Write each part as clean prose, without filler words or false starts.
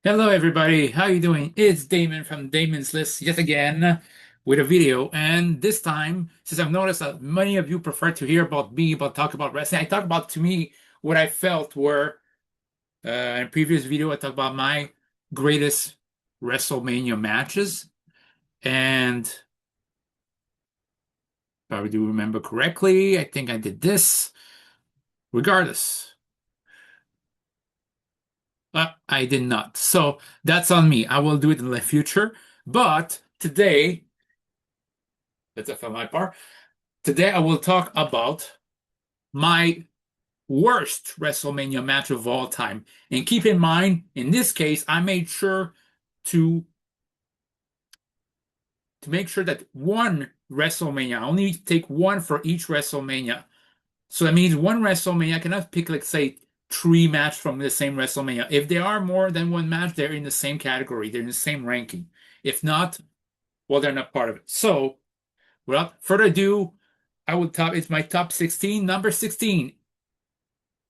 Hello everybody, how you doing? It's Damon from Damon's List yet again with a video. And this time, since I've noticed that many of you prefer to hear about me, about talk about wrestling, I talk about to me what I felt were in previous video I talked about my greatest WrestleMania matches. And if I do remember correctly, I think I did this. Regardless, I did not. So that's on me. I will do it in the future. But today, that's it for my part. Today I will talk about my worst WrestleMania match of all time. And keep in mind, in this case, I made sure to make sure that one WrestleMania, I only take one for each WrestleMania. So that means one WrestleMania, I cannot pick, like, say, three matches from the same WrestleMania. If there are more than one match, they're in the same category, they're in the same ranking. If not, well, they're not part of it. So, without further ado, it's my top 16. Number 16.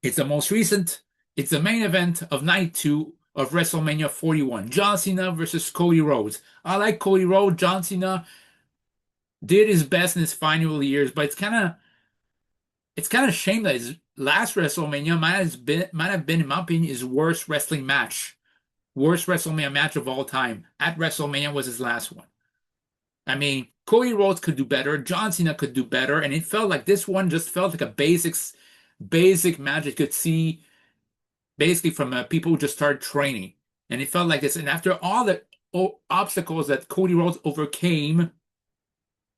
It's the most recent. It's the main event of night two of WrestleMania 41. John Cena versus Cody Rhodes. I like Cody Rhodes. John Cena did his best in his final years, but it's kind of a shame that his last WrestleMania might have been, in my opinion, his worst wrestling match. Worst WrestleMania match of all time. At WrestleMania was his last one. I mean, Cody Rhodes could do better. John Cena could do better, and it felt like this one just felt like a basic match you could see basically from people who just started training. And it felt like this. And after all the obstacles that Cody Rhodes overcame,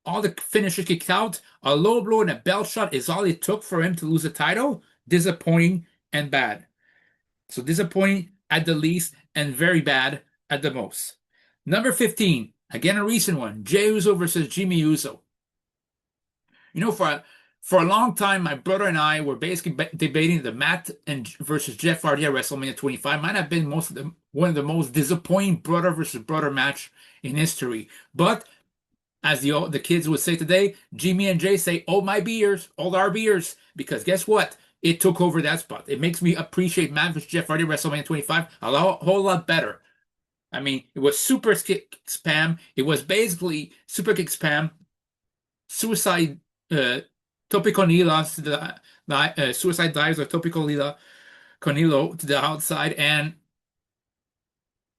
all the finisher kicked out, a low blow and a belt shot is all it took for him to lose the title. Disappointing and bad. So disappointing at the least and very bad at the most. Number 15, again a recent one, Jey Uso versus Jimmy Uso. For a long time, my brother and I were basically debating the Matt and versus Jeff Hardy at WrestleMania 25 might have been one of the most disappointing brother versus brother match in history. But as the kids would say today, Jimmy and Jay say, "Hold my beers, hold our beers," because guess what? It took over that spot. It makes me appreciate Matt versus Jeff Hardy at WrestleMania 25 whole lot better. I mean, it was super kick spam. It was basically super kick spam, suicide Tope Conila to the suicide dives or Tope Conilo to the outside, and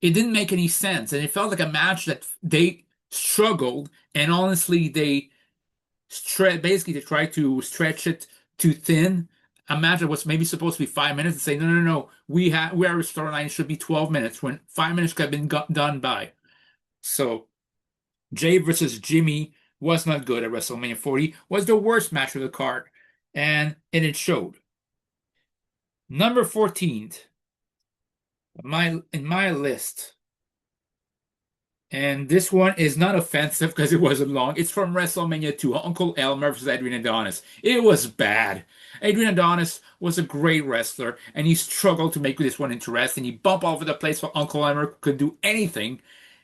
it didn't make any sense. And it felt like a match that they struggled, and honestly, basically they tried to stretch it too thin. A match that was maybe supposed to be 5 minutes and say, no, no, no, our storyline should be 12 minutes when 5 minutes could have been done by. So Jay versus Jimmy was not good at WrestleMania 40, was the worst match of the card, and it showed. Number 14, in my list, and this one is not offensive because it wasn't long. It's from WrestleMania 2, Uncle Elmer versus Adrian Adonis. It was bad. Adrian Adonis was a great wrestler, and he struggled to make this one interesting. He bumped all over the place while Uncle Elmer could do anything,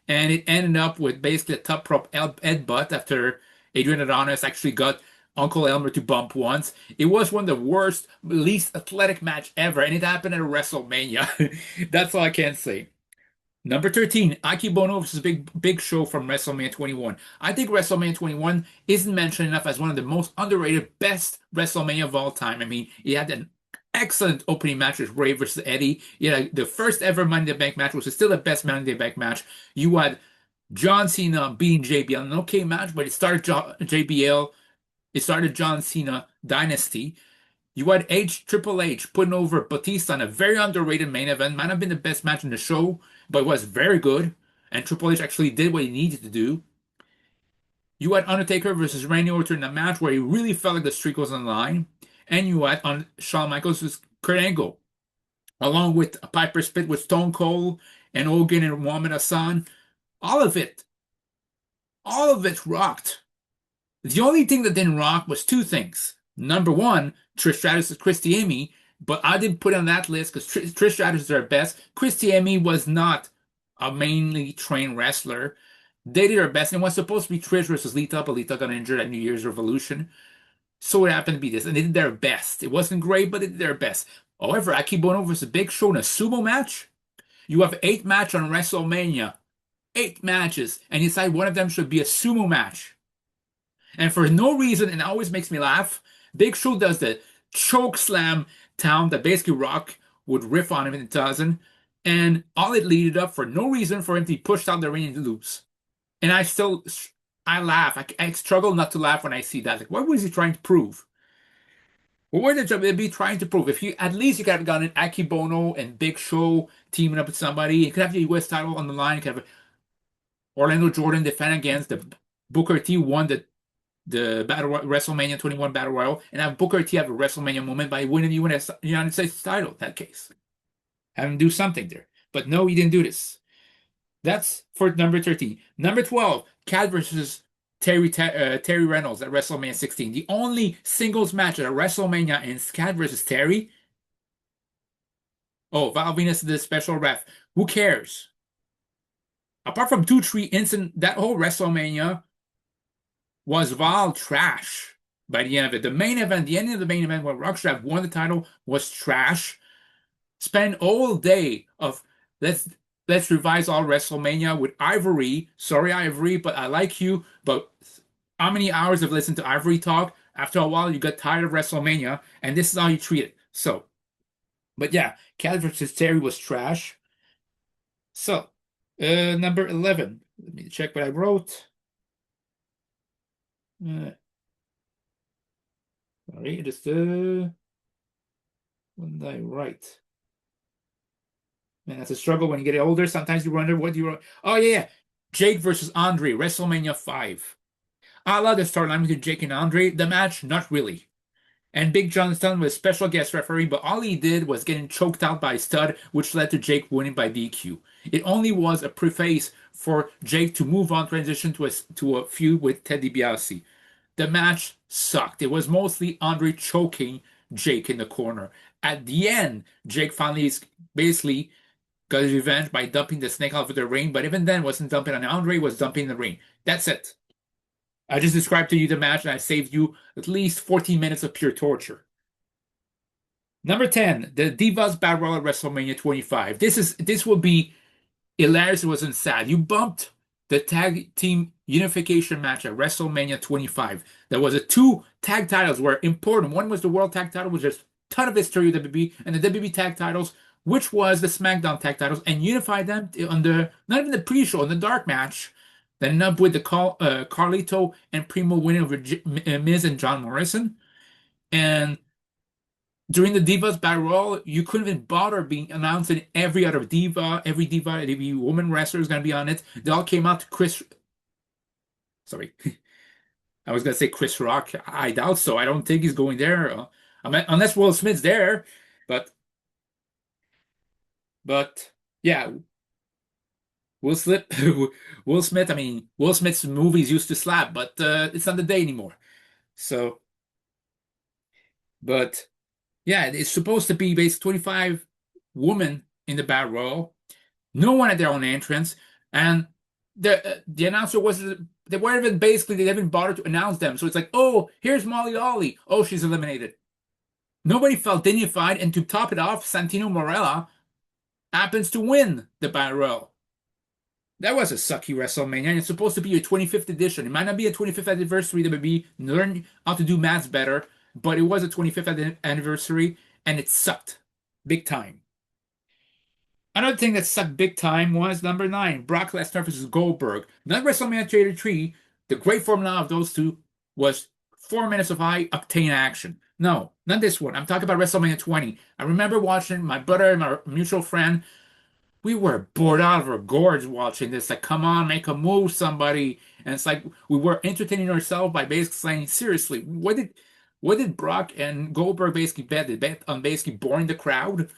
and it ended up with basically a top rope headbutt after Adrian Adonis actually got Uncle Elmer to bump once. It was one of the worst, least athletic match ever, and it happened at a WrestleMania. That's all I can say. Number 13, Aki Bono versus Big Show from WrestleMania 21. I think WrestleMania 21 isn't mentioned enough as one of the most underrated, best WrestleMania of all time. I mean, it had an excellent opening match with Ray versus Eddie. You had the first ever Money in the Bank match, which is still the best Money in the Bank match. You had John Cena beating JBL, an okay match, but it started JBL, it started John Cena dynasty. You had Triple H putting over Batista in a very underrated main event. Might have been the best match in the show, but it was very good. And Triple H actually did what he needed to do. You had Undertaker versus Randy Orton in a match where he really felt like the streak was on the line. And you had on Shawn Michaels versus Kurt Angle, along with a Piper Spit with Stone Cold and Hogan and Muhammad Hassan. All of it, all of it rocked. The only thing that didn't rock was two things. Number one, Trish Stratus and Chris Amy, but I didn't put it on that list because Trish Stratus is their best. Chris Amy was not a mainly trained wrestler. They did their best, and it was supposed to be Trish versus Lita, but Lita got injured at New Year's Revolution. So it happened to be this, and they did their best. It wasn't great, but they did their best. However, Aki Bono versus Big Show in a sumo match, You have 8 matches on WrestleMania, 8 matches, and you decide one of them should be a sumo match. And for no reason, and it always makes me laugh, Big Show does the choke slam town that basically Rock would riff on him and it doesn't. And all it leaded up for no reason for him to be pushed out the ring and to lose. And I laugh. I struggle not to laugh when I see that. Like, what was he trying to prove? What would they be trying to prove? If you at least you could have gotten Akibono and Big Show teaming up with somebody, you could have the US title on the line. You could have Orlando Jordan defend against the Booker T won the WrestleMania 21 Battle Royal, and have Booker T have a WrestleMania moment by winning the United States title. In that case, have him do something there. But no, he didn't do this. That's for number 13. Number 12, Cat versus Terry Reynolds at WrestleMania 16. The only singles match at a WrestleMania and Cat versus Terry. Oh, Val Venus is the special ref. Who cares? Apart from 2-3 instant, that whole WrestleMania was Val trash by the end of it. The main event, the ending of the main event where Rockstrap won the title was trash. Spend all day of let's revise all WrestleMania with Ivory. Sorry, Ivory, but I like you. But how many hours of listening to Ivory talk? After a while, you got tired of WrestleMania, and this is how you treat it. So, but yeah, Cat versus Terry was trash. So, number 11. Let me check what I wrote. Sorry, just what did I write? Man, that's a struggle when you get older. Sometimes you wonder what you wrote. Oh yeah, Jake versus Andre, WrestleMania 5. I love the storyline between Jake and Andre. The match, not really. And Big John Studd was special guest referee, but all he did was getting choked out by Studd, which led to Jake winning by DQ. It only was a preface for Jake to move on, transition to a feud with Ted DiBiase. The match sucked. It was mostly Andre choking Jake in the corner. At the end, Jake finally basically got his revenge by dumping the snake out of the ring, but even then wasn't dumping on Andre, was dumping the ring. That's it. I just described to you the match and I saved you at least 14 minutes of pure torture. Number 10, the Divas Battle Royal at WrestleMania 25. This will be hilarious. It wasn't sad. You bumped the tag team unification match at WrestleMania 25. There was a 2 tag titles were important. One was the World Tag Title, which there's a ton of history with WWE, and the WWE Tag Titles, which was the SmackDown Tag Titles, and unified them on the not even the pre-show, on the dark match. Then ended up with the Carlito and Primo winning over Miz and John Morrison. And during the Divas Battle Royal, you couldn't even bother being announcing every other diva, every woman wrestler is going to be on it. They all came out to Chris. Sorry, I was going to say Chris Rock. I doubt so. I don't think he's going there. Unless Will Smith's there. But yeah, Will Smith. Will Smith. I mean, Will Smith's movies used to slap, but it's not the day anymore. So, but. Yeah, it's supposed to be based 25 women in the battle royal. No one at their own entrance, and the announcer was they weren't even basically they didn't bother to announce them. So it's like, oh, here's Molly Holly. Oh, she's eliminated. Nobody felt dignified, and to top it off, Santino Marella happens to win the battle royal. That was a sucky WrestleMania, and it's supposed to be a 25th edition. It might not be a 25th anniversary. WWE learn how to do maths better, but it was a 25th anniversary, and it sucked big time. Another thing that sucked big time was number 9, Brock Lesnar versus Goldberg. Not WrestleMania 33. The great formula of those two was 4 minutes of high octane action. No, not this one. I'm talking about WrestleMania 20. I remember watching my brother and my mutual friend. We were bored out of our gourds watching this. Like, come on, make a move, somebody. And it's like we were entertaining ourselves by basically saying, seriously, what did Brock and Goldberg basically bet? They bet on basically boring the crowd,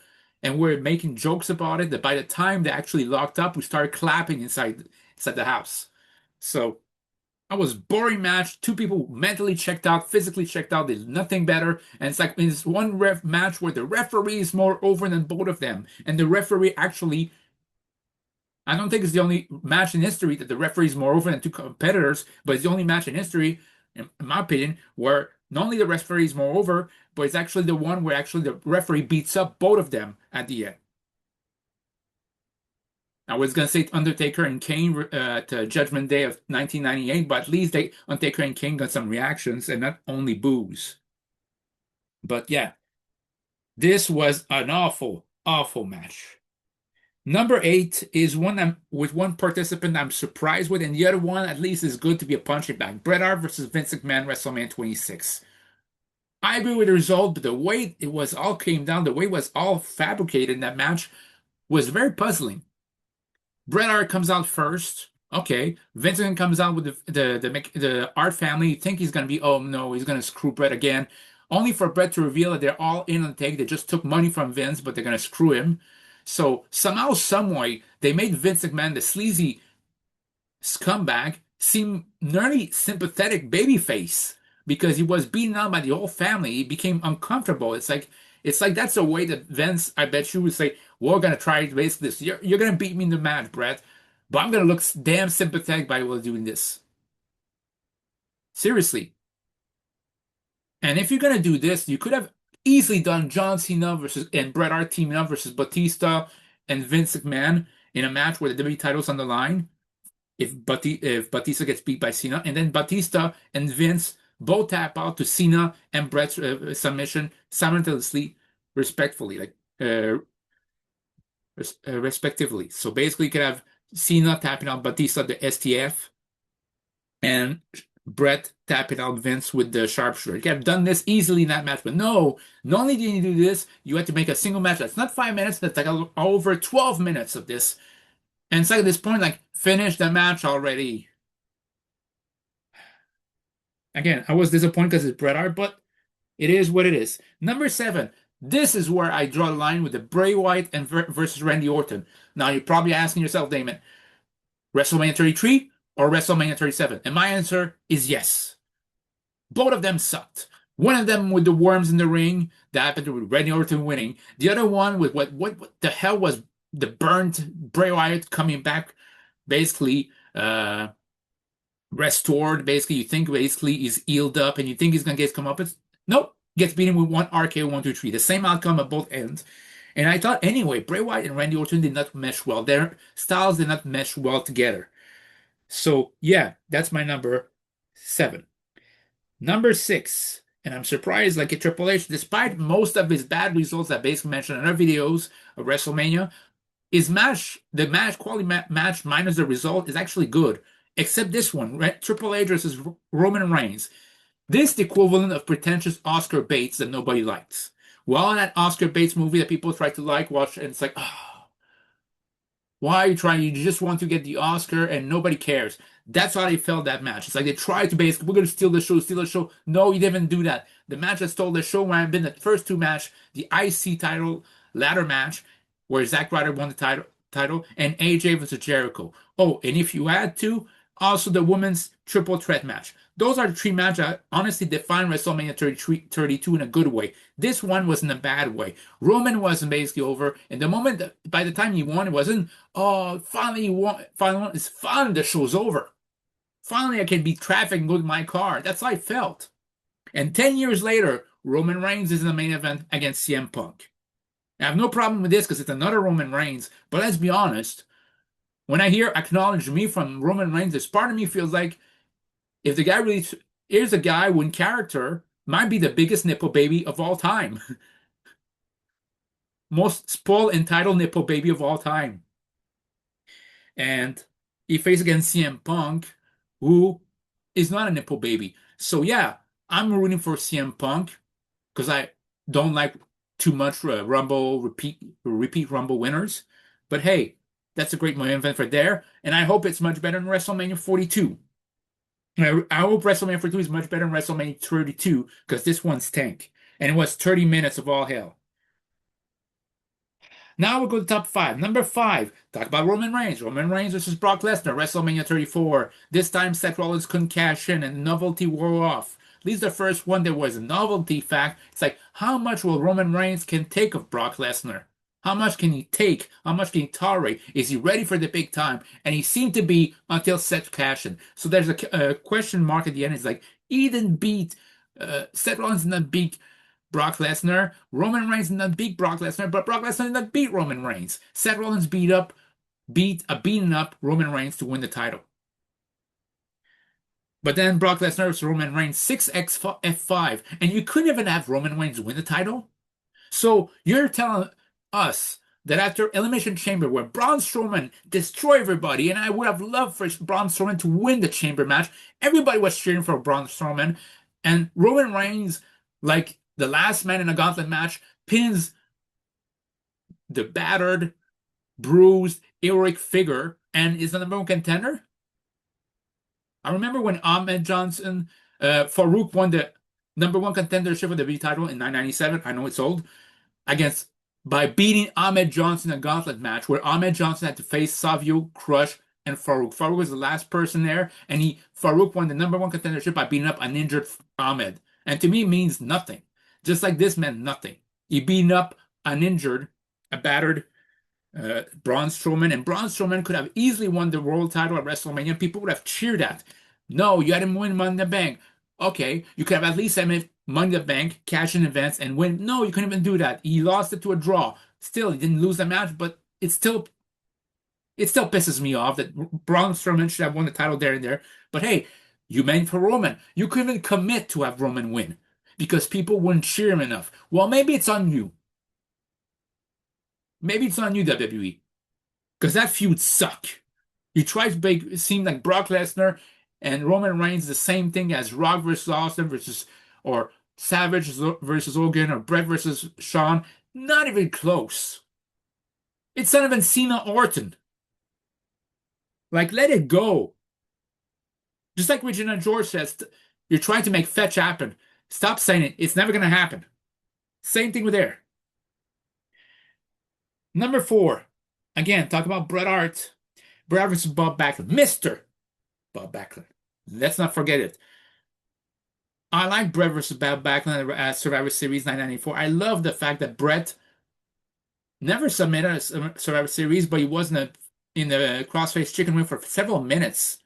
and we're making jokes about it. That by the time they actually locked up, we started clapping inside the house. So that was boring match. Two people mentally checked out, physically checked out. There's nothing better. And it's like it's one match where the referee is more over than both of them, and the referee actually. I don't think it's the only match in history that the referee is more over than two competitors, but it's the only match in history, in my opinion, where not only the referee is more over, but it's actually the one where actually the referee beats up both of them at the end. I was gonna say Undertaker and Kane to Judgment Day of 1998, but at least Undertaker and Kane got some reactions and not only boos. But yeah, this was an awful, awful match. Number eight is one with one participant I'm surprised with, and the other one at least is good to be a punching bag. Bret Hart versus Vince McMahon, WrestleMania 26. I agree with the result, but the way it was all came down, the way it was all fabricated in that match was very puzzling. Bret Hart comes out first. Okay, Vincent comes out with the Hart family. You think he's gonna be, oh no, he's gonna screw Bret again. Only for Bret to reveal that they're all in on the take. They just took money from Vince, but they're gonna screw him. So somehow, some way, they made Vince McMahon the sleazy scumbag seem nearly sympathetic babyface because he was beaten down by the whole family. He became uncomfortable. It's like that's a way that Vince, I bet you, would say, "We're gonna try to basically this. You're gonna beat me in the match, Brett, but I'm gonna look damn sympathetic by while doing this." Seriously. And if you're gonna do this, you could have easily done John Cena versus and Bret Hart teaming up versus Batista and Vince McMahon in a match where the WWE title's on the line. If Batista gets beat by Cena, and then Batista and Vince both tap out to Cena and Brett's submission simultaneously, respectfully, respectively. So basically, you could have Cena tapping out Batista the STF, and Brett tapping out Vince with the sharpshooter. You could have done this easily in that match, but no. Not only did you do this, you had to make a single match. That's not 5 minutes. That's like over 12 minutes of this. And it's like at this point, like, finish the match already. Again, I was disappointed because it's Bret Hart, but it is what it is. Number seven. This is where I draw the line with the Bray Wyatt and versus Randy Orton. Now you're probably asking yourself, Damon, WrestleMania 33 or WrestleMania 37? And my answer is yes. Both of them sucked. One of them with the worms in the ring that happened with Randy Orton winning. The other one with what the hell was the burnt Bray Wyatt coming back, basically restored. Basically, you think basically he's healed up and you think he's gonna get his comeuppance. Nope, gets beaten with one RKO 1 2 3. The same outcome at both ends. And I thought anyway, Bray Wyatt and Randy Orton did not mesh well. Their styles did not mesh well together. So yeah, that's my number seven. Number six, and I'm surprised, like a Triple H, despite most of his bad results that basically mentioned in our videos of WrestleMania, the match quality match minus the result is actually good. Except this one, Triple H versus Roman Reigns. This the equivalent of pretentious Oscar Bates that nobody likes. Well, that Oscar Bates movie that people try to watch, and it's like, oh, why are you trying? You just want to get the Oscar and nobody cares. That's how they felt that match. It's like they tried to basically, we're going to steal the show, steal the show. No, you didn't do that. The match that stole the show might have been the first two match, the IC title ladder match, where Zack Ryder won the title, and AJ versus Jericho. Oh, and if you add to, also the women's triple threat match. Those are the three matches that honestly define WrestleMania 32 in a good way. This one was in a bad way. Roman wasn't basically over, and the moment by the time he won, it wasn't, oh, finally he won, finally, it's fun, the show's over. Finally, I can beat traffic and go to my car. That's how I felt. And 10 years later, Roman Reigns is in the main event against CM Punk. I have no problem with this because it's another Roman Reigns, but let's be honest. When I hear acknowledge me from Roman Reigns, this part of me feels like if the guy really, here's a guy who in character might be the biggest nipple baby of all time. Most spoiled entitled nipple baby of all time. And he faced against CM Punk, who is not a nipple baby. So yeah, I'm rooting for CM Punk because I don't like too much Rumble repeat Rumble winners. But hey, that's a great main event for there, and I hope it's much better than WrestleMania 42. I hope WrestleMania 42 is much better than WrestleMania 32 because this one's tank, and it was 30 minutes of all hell. Now we'll go to top five. Number five, talk about Roman Reigns. Roman Reigns versus Brock Lesnar, WrestleMania 34. This time Seth Rollins couldn't cash in and the novelty wore off. At least the first one, there was a novelty fact. It's like, how much will Roman Reigns can take of Brock Lesnar? How much can he take? How much can he tolerate? Is he ready for the big time? And he seemed to be until Seth cashed in. So there's a question mark at the end. It's like, he didn't beat, Seth Rollins did not beat Brock Lesnar. Roman Reigns did not beat Brock Lesnar, but Brock Lesnar did not beat Roman Reigns. Seth Rollins beat up beating up Roman Reigns to win the title. But then Brock Lesnar versus Roman Reigns 6x F5, and you couldn't even have Roman Reigns win the title? So you're telling us that after Elimination Chamber, where Braun Strowman destroyed everybody, and I would have loved for Braun Strowman to win the Chamber match, everybody was cheering for Braun Strowman, and Roman Reigns, like the last man in a gauntlet match, pins the battered, bruised, heroic figure and is the number one contender? I remember when Ahmed Johnson, Farouk won the number one contendership of the W title in 1997. I know it's old. Against by beating Ahmed Johnson in a gauntlet match where Ahmed Johnson had to face Savio, Crush, and Farouk. Farouk was the last person there, and Farouk won the number one contendership by beating up an injured Ahmed. And to me, it means nothing. Just like this meant nothing. He beating up an injured, a battered Braun Strowman, and Braun Strowman could have easily won the world title at WrestleMania. People would have cheered that. No, you had him win Money in the Bank. Okay, you could have at least had him Money in the Bank, cash in events, and win. No, you couldn't even do that. He lost it to a draw. Still, he didn't lose the match, but it still pisses me off that Braun Strowman should have won the title there and there. But hey, you meant for Roman. You couldn't even commit to have Roman win because people wouldn't cheer him enough. Well, maybe it's on you. Maybe it's on you, WWE, because that feud sucked. You try to make it seem like Brock Lesnar and Roman Reigns the same thing as Rock versus Austin versus or Savage versus Hogan or Bret versus Shawn. Not even close. It's not even Cena Orton. Like, let it go. Just like Regina George says, you're trying to make fetch happen. Stop saying it. It's never going to happen. Same thing with there. Number 4. Again, talk about Bret Hart. Bret Hart versus Bob Backlund. Mr. Bob Backlund. Let's not forget it. I like Bret versus Bob Backlund at Survivor Series 1994. I love the fact that Bret never submitted a Survivor Series, but he was in the crossface chicken wing for several minutes.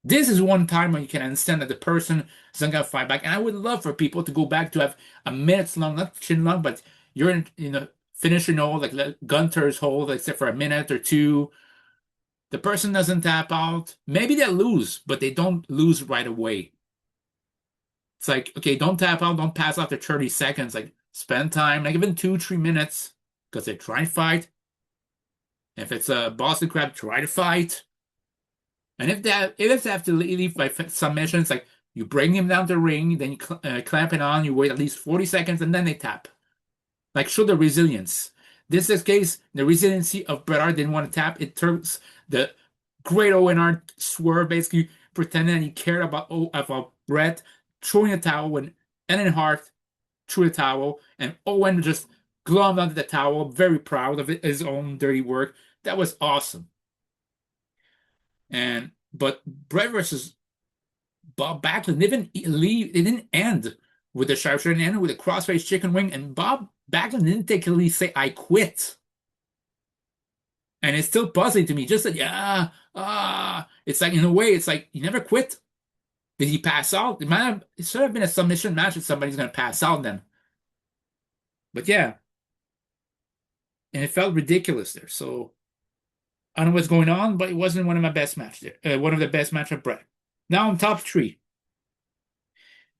This is one time when you can understand that the person isn't going to fight back. And I would love for people to go back to have a minute's long, not chin long, but you're in finisher hold, like Gunter's hold, except for a minute or two. The person doesn't tap out. Maybe they lose, but they don't lose right away. It's like, okay, don't tap out, don't pass after 30 seconds. Like, spend time, like even 2, 3 minutes, because they try to fight. If it's a Boston Crab, try to fight. And if they have to leave by submission, it's like you bring him down the ring, then you clamp it on, you wait at least 40 seconds, and then they tap. Like, show the resilience. This is case, the resiliency of Bret Hart didn't want to tap. It turns the great Owen Hart swerve, basically pretending that he cared about Bret, throwing a towel when Ellen Hart threw a towel, and Owen just glommed onto the towel, very proud of his own dirty work. That was awesome. But Bret versus Bob Backlund didn't end with the sharpshooter, it ended with a crossface chicken wing, and Bob Backlund didn't take a lead, say, I quit. And it's still puzzling to me. Just that, yeah, it's like, in a way, it's like, he never quit. Did he pass out? It should have been a submission match if somebody's going to pass out then. But yeah, and it felt ridiculous there. So I don't know what's going on, but it wasn't one of my best matches there. One of the best matches of Bret. Now I'm top 3.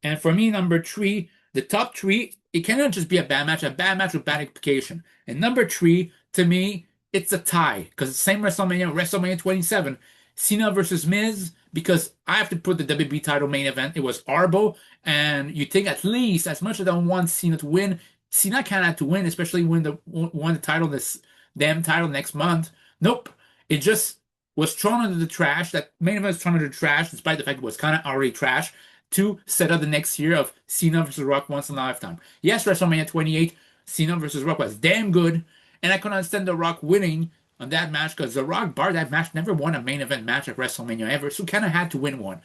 And for me, number 3, the top 3, it cannot just be a bad match with bad implication. And number 3, to me, it's a tie. Because the same WrestleMania 27, Cena versus Miz, because I have to put the WB title main event. It was Arbo, and you think at least, as much as I want Cena to win, Cena can't have to win, especially when won the title, this damn title next month. Nope. It just was thrown into the trash. That main event was thrown into the trash, despite the fact it was kind of already trash, to set up the next year of Cena versus Rock once in a lifetime. Yes, WrestleMania 28, Cena versus Rock was damn good, and I couldn't understand The Rock winning on that match because The Rock, bar that match, never won a main event match at WrestleMania ever, so kind of had to win one.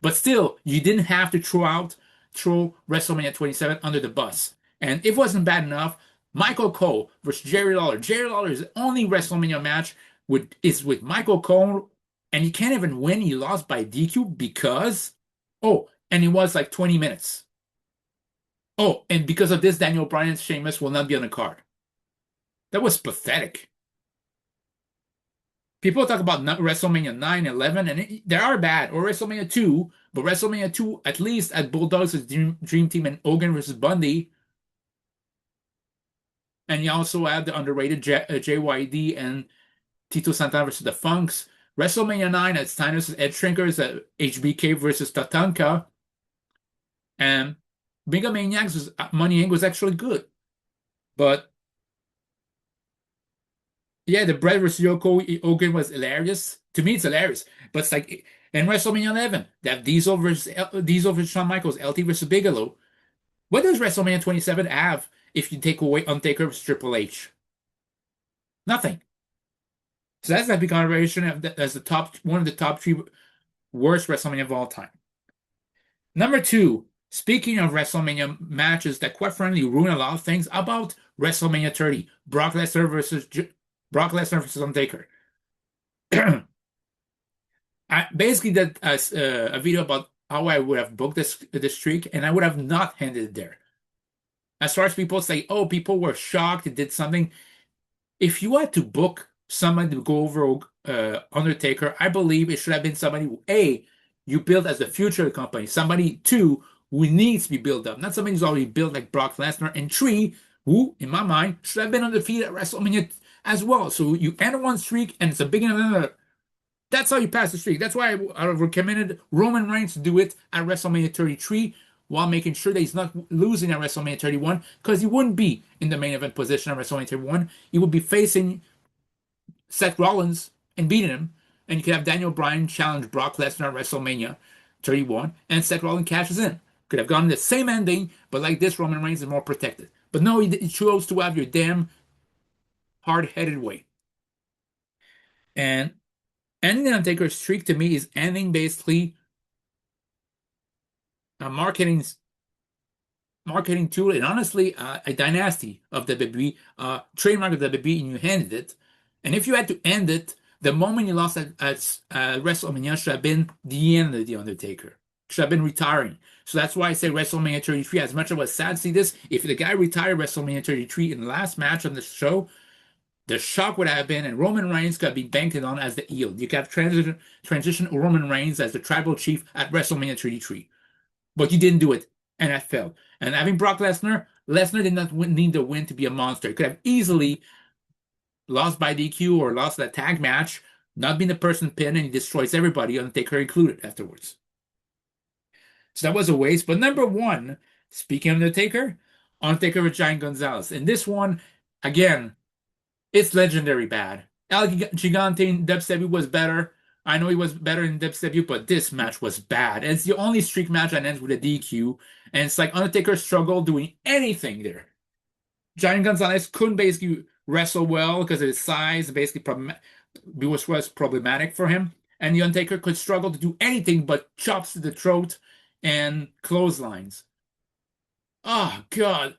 But still, you didn't have to throw WrestleMania 27 under the bus. And if it wasn't bad enough, Michael Cole versus Jerry Lawler. Jerry Lawler is the only WrestleMania match with Michael Cole, and he can't even win. He lost by DQ because, and it was like 20 minutes. Oh, and because of this, Daniel Bryan and Sheamus will not be on the card. That was pathetic. People talk about WrestleMania 9, 11, and they are bad, or WrestleMania 2, but WrestleMania 2, at least at Bulldogs' Dream Team and Hogan versus Bundy, and you also have the underrated JYD and Tito Santana versus the Funks. WrestleMania 9 at Steiner versus Ed Shrinkers, at HBK versus Tatanka, and Megamaniacs was, Money Inc. was actually good. But yeah, the Bret versus Yoko Hogan was hilarious. To me, it's hilarious. But it's like in WrestleMania 11, that Diesel versus Shawn Michaels, LT versus Bigelow. What does WrestleMania 27 have if you take away Undertaker versus Triple H? Nothing. So that's that big consideration as the top one of the top three worst WrestleMania of all time. Number two, speaking of WrestleMania matches that quite frankly ruin a lot of things, how about WrestleMania 30, Brock Lesnar versus Undertaker. I basically did a video about how I would have booked this streak, and I would have not ended it there. As far as people say, oh, people were shocked, it did something. If you had to book someone to go over Undertaker, I believe it should have been somebody who, A, you build as the future of the company, somebody, two, who needs to be built up, not somebody who's already built like Brock Lesnar, and three, who, in my mind, should have been undefeated at WrestleMania as well. So you end one streak, and it's a big another. That's how you pass the streak. That's why I recommended Roman Reigns to do it at WrestleMania 33 while making sure that he's not losing at WrestleMania 31 because he wouldn't be in the main event position at WrestleMania 31. He would be facing Seth Rollins and beating him. And you could have Daniel Bryan challenge Brock Lesnar at WrestleMania 31 and Seth Rollins cashes in. Could have gone the same ending, but like this, Roman Reigns is more protected. But no, he chose to have your damn hard-headed way. And ending the Undertaker's streak to me is ending basically a marketing tool and honestly a dynasty of the WWE, trademark of the WWE, and you ended it. And if you had to end it, the moment you lost at WrestleMania should have been the end of the Undertaker. Should have been retiring. So that's why I say WrestleMania 33. As much as I was sad to see this, if the guy retired WrestleMania 33 in the last match on the show, the shock would have been, and Roman Reigns could be banking on as the heel. You could have transition Roman Reigns as the tribal chief at WrestleMania 33. But you didn't do it, and that failed. And having Brock Lesnar, Lesnar did not need the win to be a monster. He could have easily lost by DQ or lost that tag match, not being the person pinned, and he destroys everybody, Undertaker included, afterwards. So that was a waste. But number one, speaking of Undertaker with Giant Gonzalez. And this one, again, it's legendary bad. El Gigante in WWE was better. I know he was better in WWE, but this match was bad. And it's the only streak match that ends with a DQ. And it's like Undertaker struggled doing anything there. Giant Gonzalez couldn't basically wrestle well because of his size, basically was problematic for him. And the Undertaker could struggle to do anything but chops to the throat and clotheslines. Oh, God.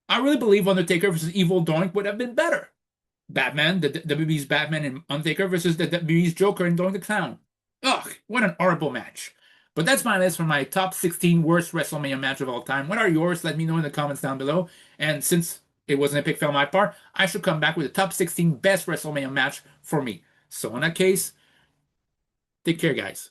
I really believe Undertaker versus Evil Doink would have been better. Batman, the WWE's Batman and Undertaker versus the WWE's Joker and Doink the Clown. Ugh, what an horrible match. But that's my list for my top 16 worst WrestleMania match of all time. What are yours? Let me know in the comments down below. And since it was an epic fail on my part, I should come back with the top 16 best WrestleMania match for me. So in that case, take care, guys.